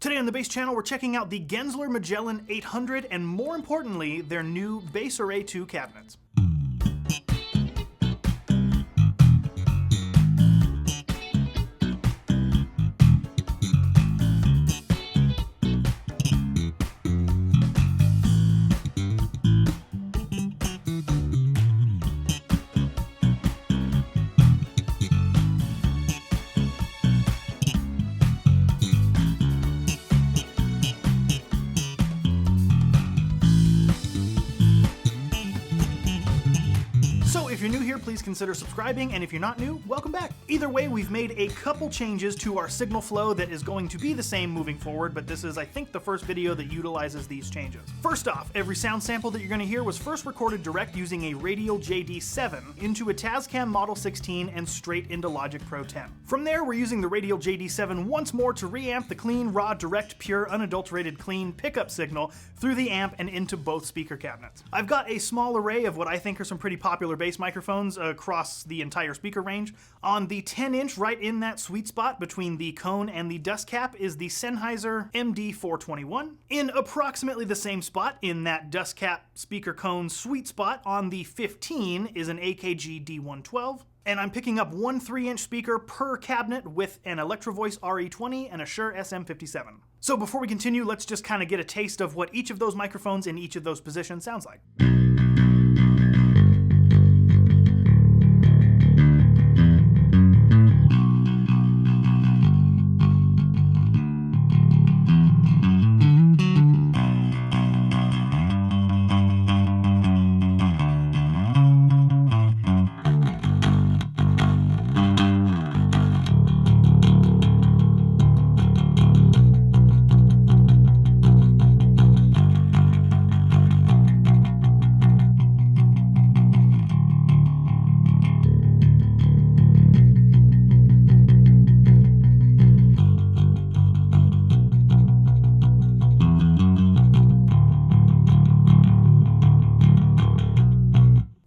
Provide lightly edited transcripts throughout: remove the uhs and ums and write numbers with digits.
Today on the Bass Channel, we're checking out the Genzler Magellan 800 and, more importantly, their new Bass Array 2 cabinets. If you're new here, please consider subscribing, and if you're not new, welcome back. Either way, we've made a couple changes to our signal flow that is going to be the same moving forward, but this is, I think, the first video that utilizes these changes. First off, every sound sample that you're going to hear was first recorded direct using a Radial JD7 into a Tascam Model 16 and straight into Logic Pro 10. From there, we're using the Radial JD7 once more to reamp the clean, raw, direct, pure, unadulterated, clean pickup signal through the amp and into both speaker cabinets. I've got a small array of what I think are some pretty popular bass microphones across the entire speaker range. On the 10-inch, right in that sweet spot between the cone and the dust cap, is the Sennheiser MD421. In approximately the same spot in that dust cap speaker cone sweet spot on the 15 is an AKG D112. And I'm picking up one 3-inch speaker per cabinet with an Electrovoice RE20 and a Shure SM57. So before we continue, let's just kind of get a taste of what each of those microphones in each of those positions sounds like.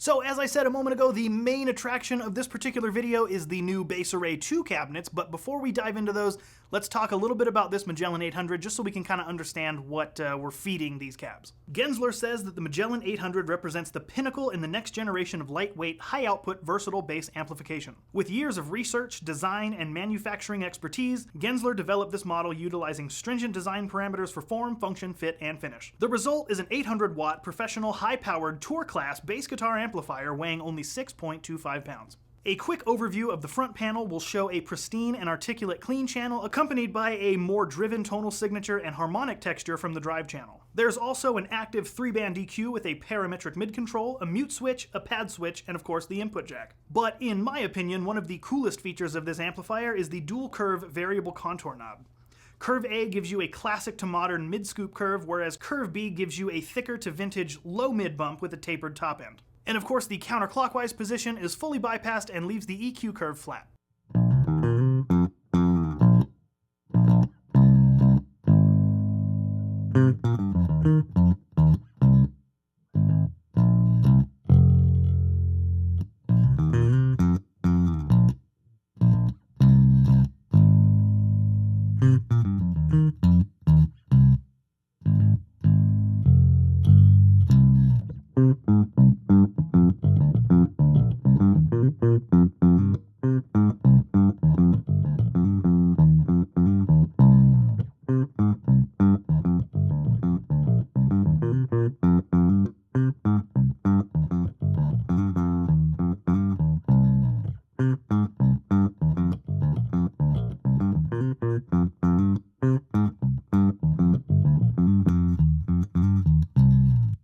So as I said a moment ago, the main attraction of this particular video is the new Bass Array 2 cabinets, but before we dive into those, let's talk a little bit about this Magellan 800 just so we can kind of understand what we're feeding these cabs. Genzler says that the Magellan 800 represents the pinnacle in the next generation of lightweight, high-output, versatile bass amplification. With years of research, design, and manufacturing expertise, Genzler developed this model utilizing stringent design parameters for form, function, fit, and finish. The result is an 800-watt, professional, high-powered, tour-class bass guitar amplifier weighing only 6.25 pounds. A quick overview of the front panel will show a pristine and articulate clean channel accompanied by a more driven tonal signature and harmonic texture from the drive channel. There's also an active 3-band EQ with a parametric mid-control, a mute switch, a pad switch, and of course the input jack. But in my opinion, one of the coolest features of this amplifier is the dual curve variable contour knob. Curve A gives you a classic to modern mid-scoop curve, whereas Curve B gives you a thicker to vintage low-mid bump with a tapered top end. And of course, the counterclockwise position is fully bypassed and leaves the EQ curve flat.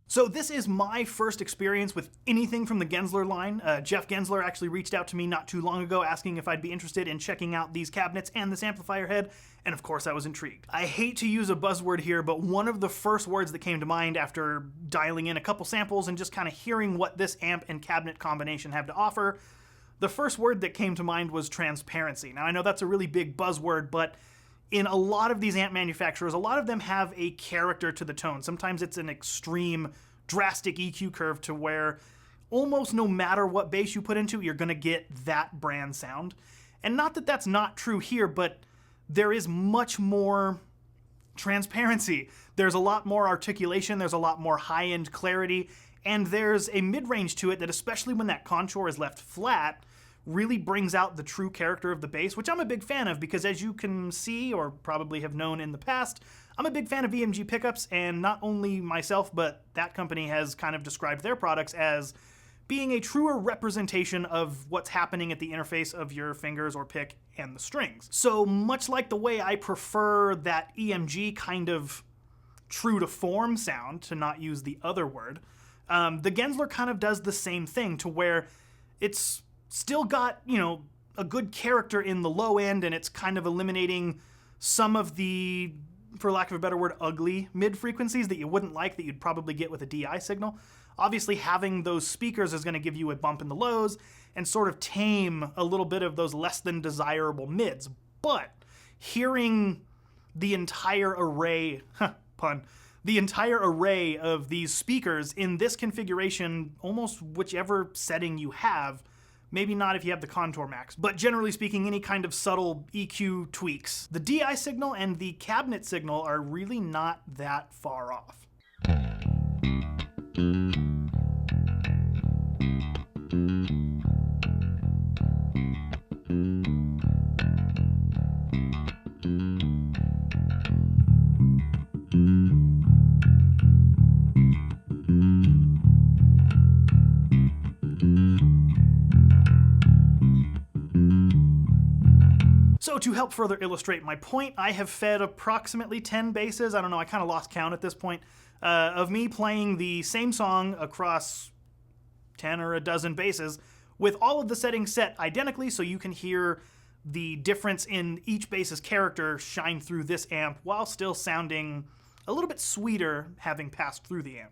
So this is my first experience with anything from the Genzler line. Jeff Genzler actually reached out to me not too long ago asking if I'd be interested in checking out these cabinets and this amplifier head, and of course I was intrigued. I hate to use a buzzword here, but one of the first words that came to mind after dialing in a couple samples and just kind of hearing what this amp and cabinet combination have to offer, the first word that came to mind was transparency. Now I know that's a really big buzzword, but in a lot of these amp manufacturers, a lot of them have a character to the tone. Sometimes it's an extreme, drastic EQ curve to where almost no matter what bass you put into it, you're gonna get that brand sound. And not that that's not true here, but there is much more transparency. There's a lot more articulation, there's a lot more high-end clarity, and there's a mid-range to it that, especially when that contour is left flat, really brings out the true character of the bass, which I'm a big fan of because, as you can see or probably have known in the past, I'm a big fan of EMG pickups, and not only myself, but that company has kind of described their products as being a truer representation of what's happening at the interface of your fingers or pick and the strings. So much like the way I prefer that EMG kind of true to form sound, to not use the other word, the Genzler kind of does the same thing, to where it's still got, you know, a good character in the low end, and it's kind of eliminating some of the, for lack of a better word, ugly mid frequencies that you wouldn't like, that you'd probably get with a DI signal. Obviously, having those speakers is going to give you a bump in the lows and sort of tame a little bit of those less than desirable mids. But hearing the entire array, the entire array of these speakers in this configuration, almost whichever setting you have, maybe not if you have the contour max, but generally speaking, any kind of subtle EQ tweaks, the DI signal and the cabinet signal are really not that far off. So to help further illustrate my point, I have fed approximately 10 basses, I don't know, I kind of lost count at this point, of me playing the same song across 10 or a dozen basses with all of the settings set identically, so you can hear the difference in each bass's character shine through this amp while still sounding a little bit sweeter having passed through the amp.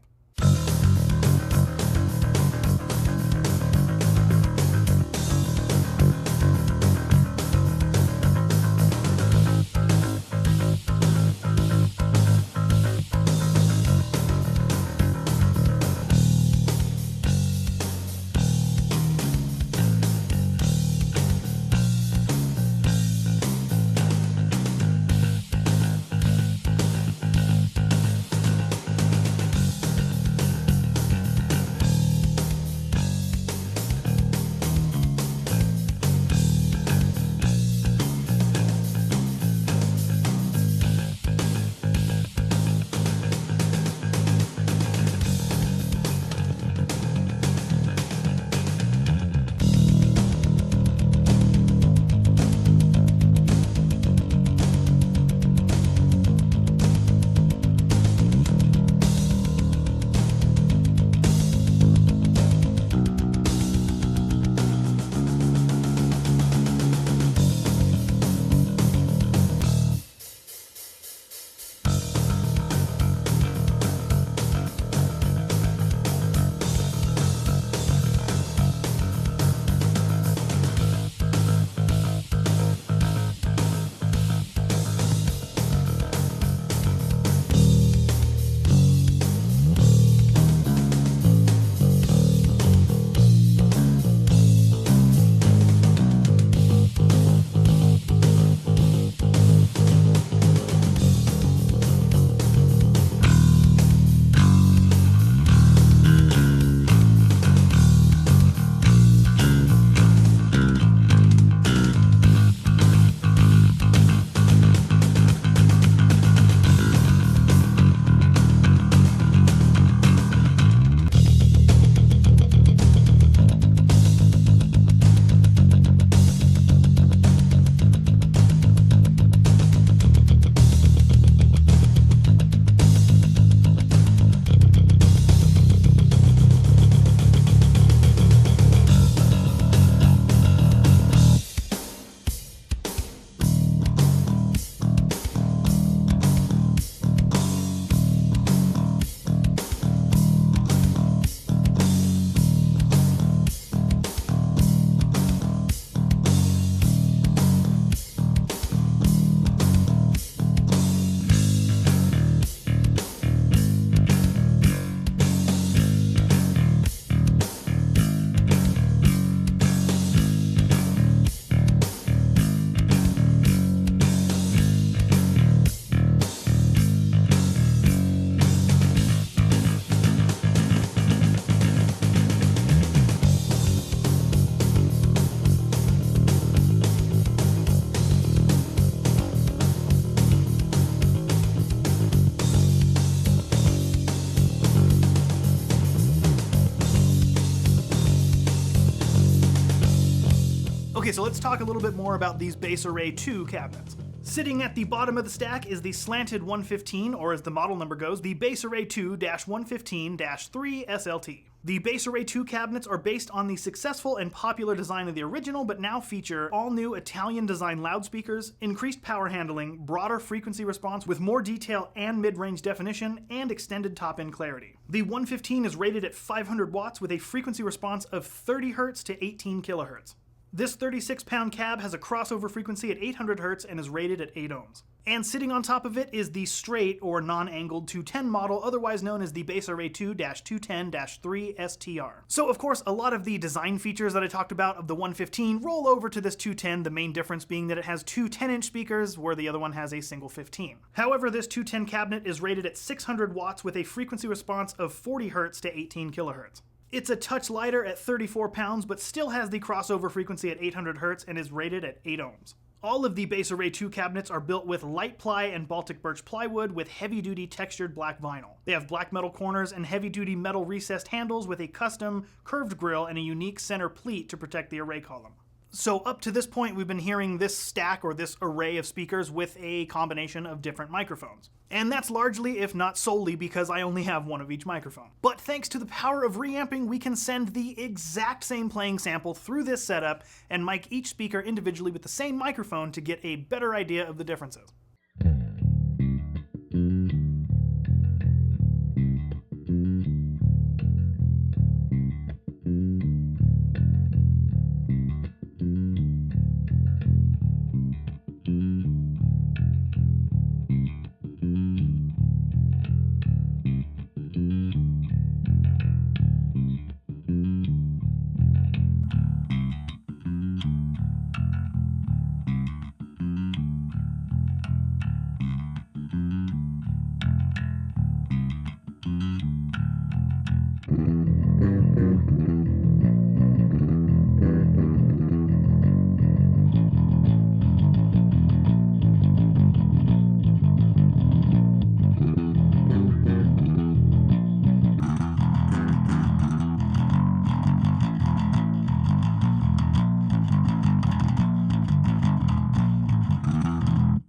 Okay, so let's talk a little bit more about these Base Array 2 cabinets. Sitting at the bottom of the stack is the slanted 115, or as the model number goes, the Base Array 2-115-3 SLT. The Base Array 2 cabinets are based on the successful and popular design of the original, but now feature all-new Italian-designed loudspeakers, increased power handling, broader frequency response with more detail and mid-range definition, and extended top-end clarity. The 115 is rated at 500 watts with a frequency response of 30 Hz to 18 kHz. This 36-pound cab has a crossover frequency at 800 Hz and is rated at 8 ohms. And sitting on top of it is the straight or non-angled 210 model, otherwise known as the Base Array 2-210-3 STR. So of course, a lot of the design features that I talked about of the 115 roll over to this 210, the main difference being that it has two 10-inch speakers where the other one has a single 15. However, this 210 cabinet is rated at 600 watts with a frequency response of 40 Hz to 18 kHz. It's a touch lighter at 34 pounds, but still has the crossover frequency at 800 Hz and is rated at 8 ohms. All of the Base Array 2 cabinets are built with light ply and Baltic birch plywood with heavy-duty textured black vinyl. They have black metal corners and heavy-duty metal recessed handles with a custom curved grille and a unique center pleat to protect the array column. So up to this point, we've been hearing this stack or this array of speakers with a combination of different microphones. And that's largely, if not solely, because I only have one of each microphone. But thanks to the power of reamping, we can send the exact same playing sample through this setup and mic each speaker individually with the same microphone to get a better idea of the differences.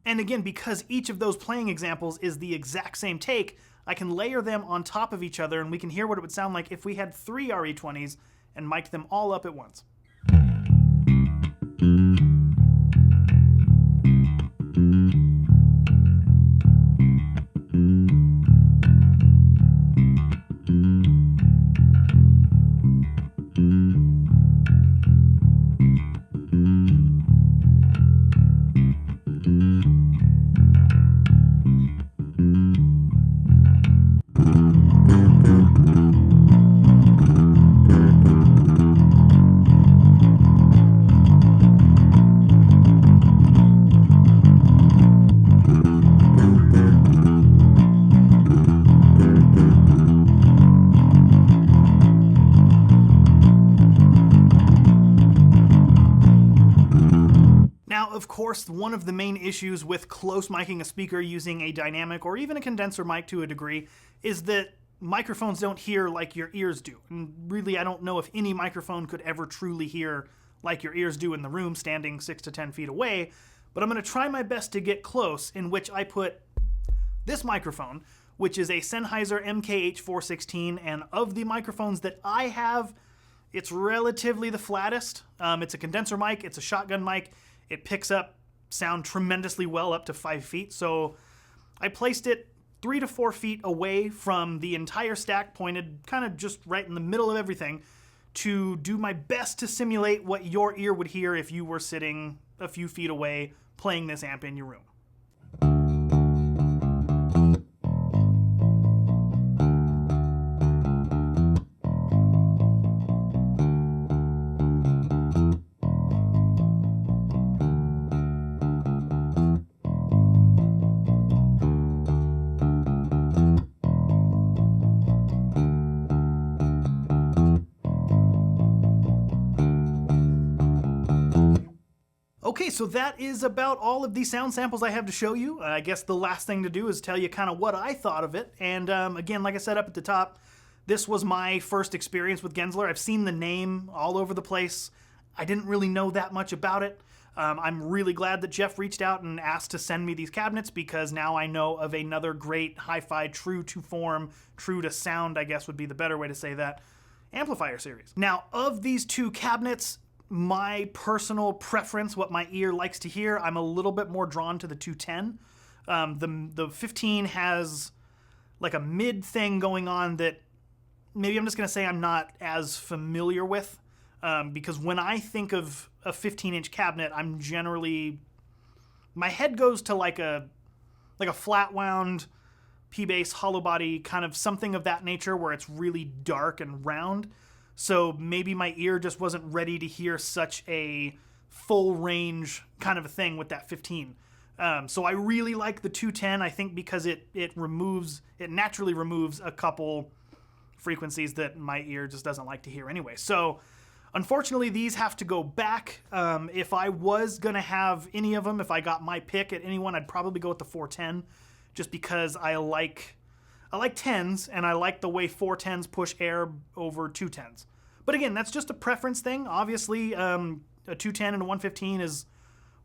And again, because each of those playing examples is the exact same take, I can layer them on top of each other and we can hear what it would sound like if we had 3 RE20s and mic'd them all up at once. Of course, one of the main issues with close micing a speaker using a dynamic or even a condenser mic to a degree is that microphones don't hear like your ears do. And really, I don't know if any microphone could ever truly hear like your ears do in the room standing 6 to 10 feet away, but I'm going to try my best to get close, in which I put this microphone, which is a Sennheiser MKH416, and of the microphones that I have, it's relatively the flattest. It's a condenser mic, it's a shotgun mic. It picks up sound tremendously well up to 5 feet, so I placed it 3 to 4 feet away from the entire stack, pointed kind of just right in the middle of everything, to do my best to simulate what your ear would hear if you were sitting a few feet away playing this amp in your room. Okay, so that is about all of the sound samples I have to show you. I guess the last thing to do is tell you kind of what I thought of it. And again, like I said up at the top, this was my first experience with Genzler. I've seen the name all over the place. I didn't really know that much about it. I'm really glad that Jeff reached out and asked to send me these cabinets, because now I know of another great hi-fi, true to form, true to sound, I guess would be the better way to say that, amplifier series. Now, of these two cabinets, my personal preference, what my ear likes to hear, I'm a little bit more drawn to the 210. The 15 has like a mid thing going on that maybe I'm just going to say I'm not as familiar with, because when I think of a 15-inch cabinet, I'm generally, my head goes to like a flat wound P-bass hollow body, kind of something of that nature where it's really dark and round. So maybe my ear just wasn't ready to hear such a full range kind of a thing with that 15. So I really like the 210, I think, because it naturally removes a couple frequencies that my ear just doesn't like to hear anyway. So unfortunately, these have to go back. If I was gonna have any of them, if I got my pick at anyone, I'd probably go with the 410, just because I like 10s, and I like the way 410s push air over 210s. But again, that's just a preference thing. Obviously, a 210 and a 115 is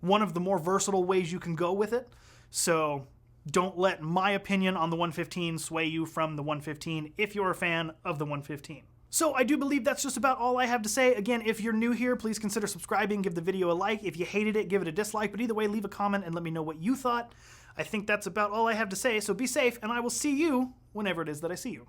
one of the more versatile ways you can go with it. So don't let my opinion on the 115 sway you from the 115 if you're a fan of the 115. So I do believe that's just about all I have to say. Again, if you're new here, please consider subscribing, give the video a like. If you hated it, give it a dislike. But either way, leave a comment and let me know what you thought. I think that's about all I have to say, so be safe, and I will see you whenever it is that I see you.